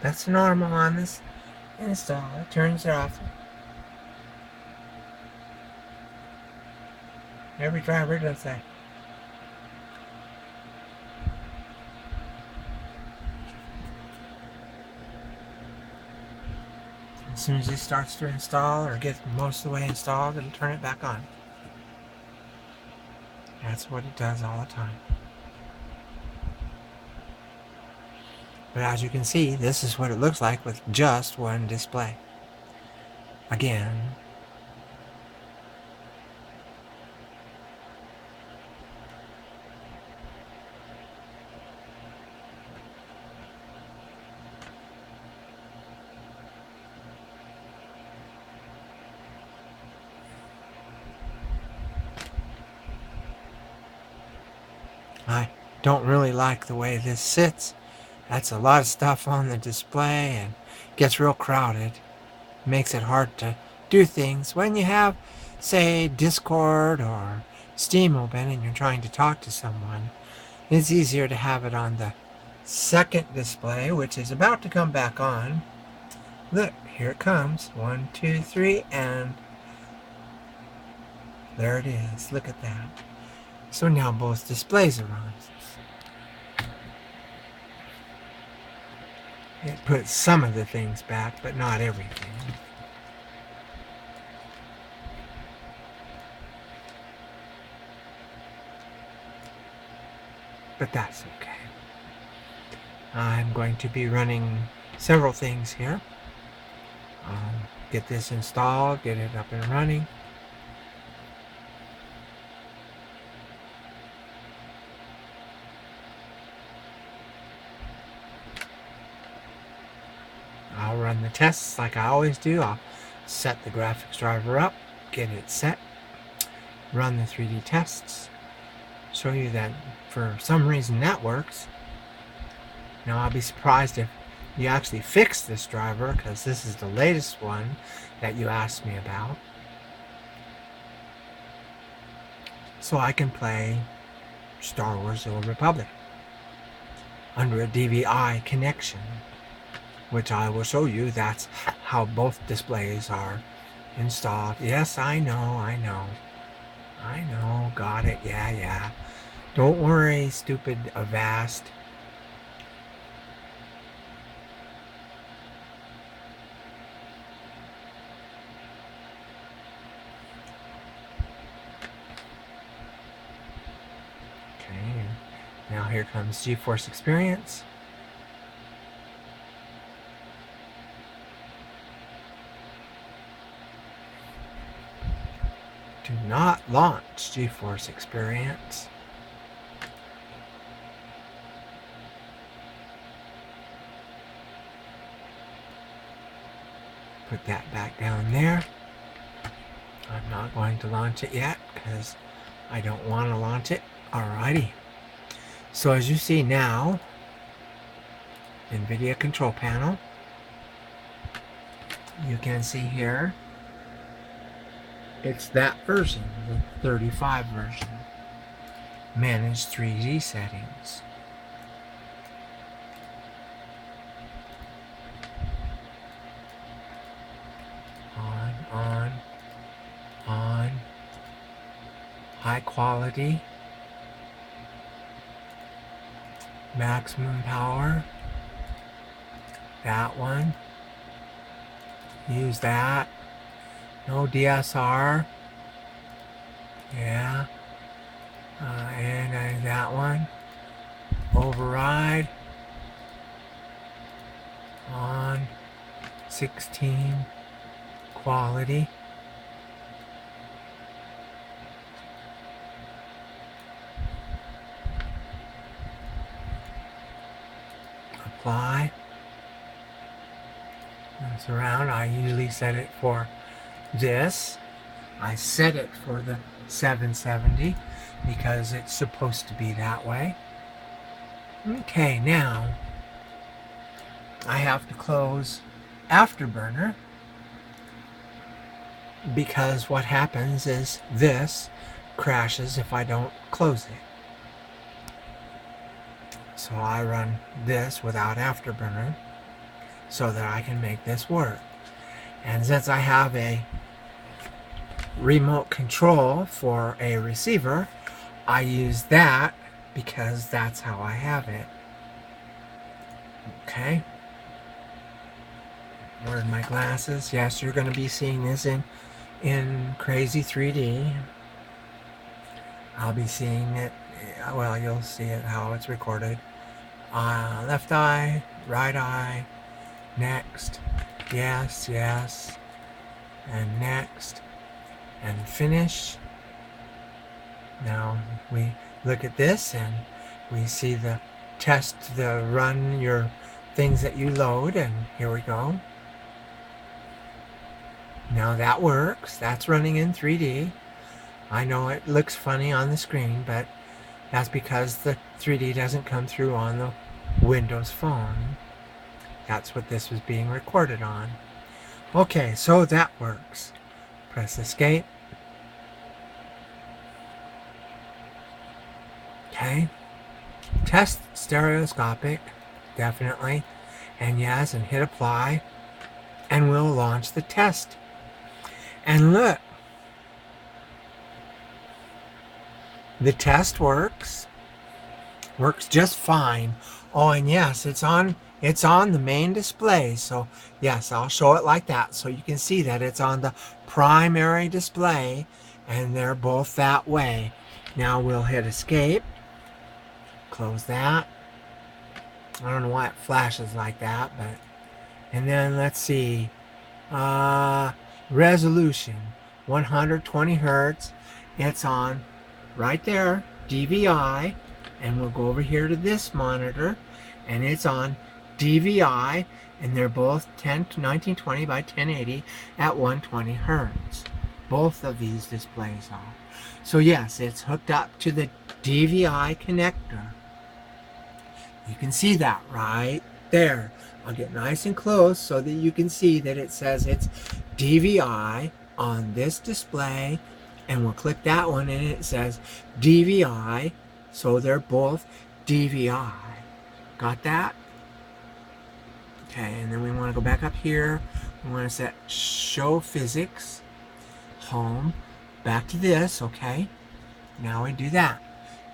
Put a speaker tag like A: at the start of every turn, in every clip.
A: That's normal on this install. It turns it off. Every driver does that. As soon as it starts to install or gets most of the way installed, it'll turn it back on. That's what it does all the time. But as you can see, this is what it looks like with just one display. Again, I don't really like the way this sits. That's a lot of stuff on the display and gets real crowded. Makes it hard to do things when you have, say, Discord or Steam open and you're trying to talk to someone. It's easier to have it on the second display, which is about to come back on. Look, here it comes. 1, 2, 3, and there it is. Look at that. So now both displays are on. It puts some of the things back, but not everything. But that's okay. I'm going to be running several things here. Get this installed, get it up and running. I'll run the tests like I always do. I'll set the graphics driver up, get it set, run the 3D tests, show you that for some reason that works. Now I'll be surprised if you actually fix this driver, because this is the latest one that you asked me about. So I can play Star Wars: The Old Republic under a DVI connection, which I will show you. That's how both displays are installed. Yes, I know, got it, yeah. Don't worry, stupid Avast. Okay, now here comes GeForce Experience. Do not launch GeForce Experience. Put that back down there. I'm not going to launch it yet because I don't want to launch it. Alrighty. So as you see now, nVidia control panel, you can see here, it's that version, the 35 version. Manage 3D settings. On. High quality. Maximum power. That one. Use that. No DSR. Yeah. And that one. Override. On. 16. Quality. Apply. That's around. I usually set it for this. I set it for the 770 because it's supposed to be that way. Okay, now I have to close Afterburner because what happens is this crashes if I don't close it. So I run this without Afterburner. so that I can make this work. And since I have a remote control for a receiver, I use that because that's how I have it. Okay. Where's my glasses? Yes, you're going to be seeing this in crazy 3D. I'll be seeing it, well, you'll see it how it's recorded. Left eye, right eye, next, yes, yes, and next, and finish. Now we look at this and we see the test, the run your things that you load, and here we go. Now that works. That's running in 3D. I know it looks funny on the screen, but that's because the 3D doesn't come through on the Windows phone. That's what this was being recorded on. Okay, so that works. Press escape. Okay. Test stereoscopic, definitely. And yes, and hit apply. And we'll launch the test. And look, the test works just fine. Oh, and yes, it's on the main display. So yes, I'll show it like that so you can see that it's on the primary display, and they're both that way. Now we'll hit escape, close that. I don't know why it flashes like that, but, and then let's see, resolution 120 Hertz. It's on right there, DVI, and we'll go over here to this monitor, and it's on DVI, and they're both 1920 by 1080 at 120 Hertz. Both of these displays are. So yes, it's hooked up to the DVI connector. You can see that right there. I'll get nice and close so that you can see that it says it's DVI on this display, and we'll click that one and it says DVI, so they're both DVI. Got that? Okay, and then we want to go back up here. We want to set show Physx, home, back to this. Okay, now we do that.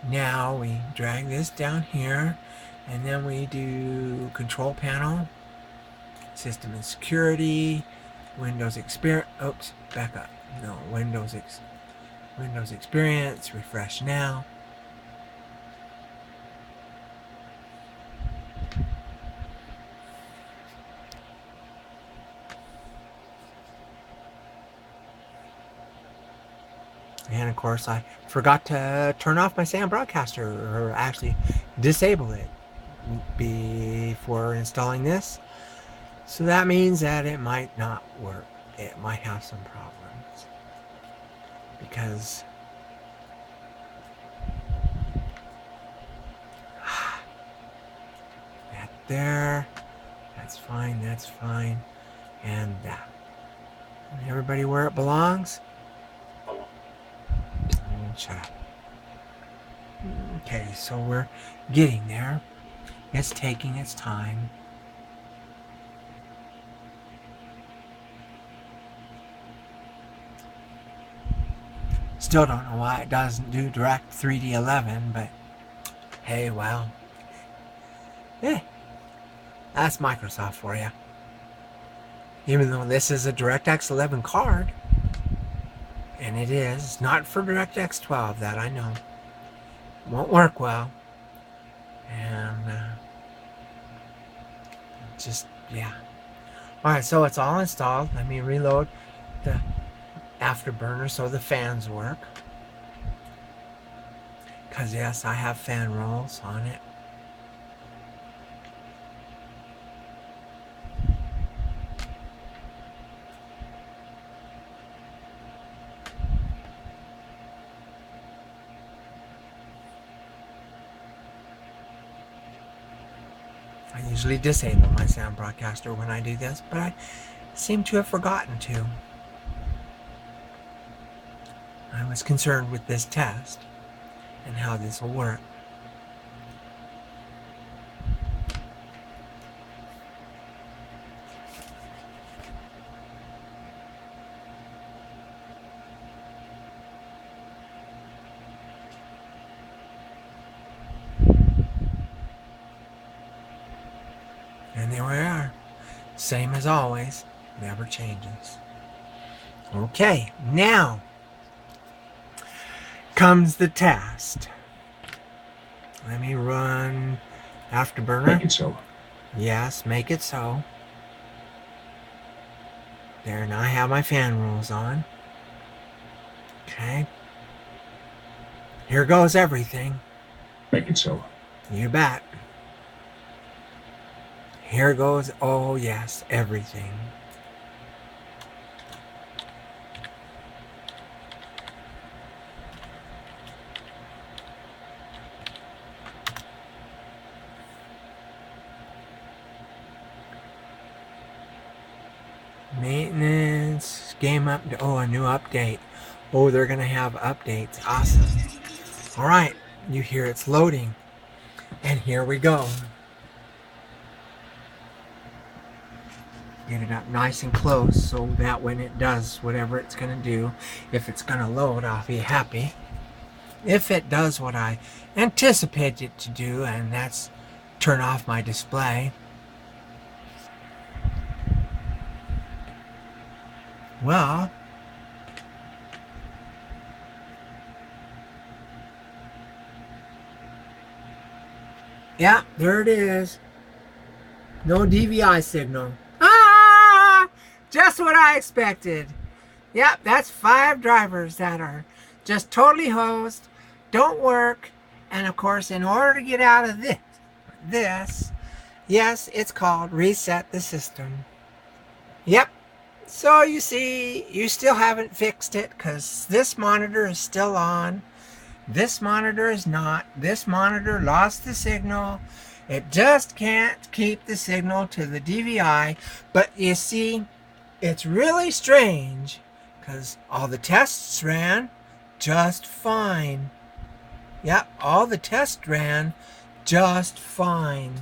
A: Now we drag this down here, and then we do control panel, system and security, Windows experience, oops, back up. No, Windows experience, refresh now. And of course, I forgot to turn off my sound broadcaster, or actually disable it before installing this. So that means that it might not work. It might have some problems. Because that there, that's fine, and that. And everybody where it belongs. Shut up. Okay, so we're getting there. It's taking its time. Still don't know why it doesn't do Direct 3D 11, but hey, well, that's Microsoft for you. Even though this is a DirectX 11 card, and it is, it's not for DirectX 12, that I know. Won't work well. And just, yeah. Alright, so it's all installed. Let me reload the afterburner so the fans work. Because yes, I have fan rolls on it. I usually disable my sound broadcaster when I do this, but I seem to have forgotten to. I was concerned with this test and how this will work. Same as always, never changes. Okay, now comes the test. Let me run Afterburner.
B: Make it so.
A: Yes, make it so. There, now I have my fan rules on. Okay. Here goes everything.
B: Make it so.
A: You bet. Here goes, oh yes, everything. Maintenance, game up, oh, a new update. Oh, they're gonna have updates, awesome. All right, you hear it's loading, and here we go. Get it up nice and close so that when it does whatever it's gonna do, if it's gonna load, I'll be happy. If it does what I anticipate it to do, and that's turn off my display, well, yeah, there it is. No DVI signal. Ah! Just what I expected. Yep, that's 5 drivers that are just totally hosed, don't work, and of course, in order to get out of this, yes, it's called reset the system. Yep. So you see, you still haven't fixed it because this monitor is still on. This monitor is not. This monitor lost the signal. It just can't keep the signal to the DVI. But you see, it's really strange because all the tests ran just fine. Yep, all the tests ran just fine.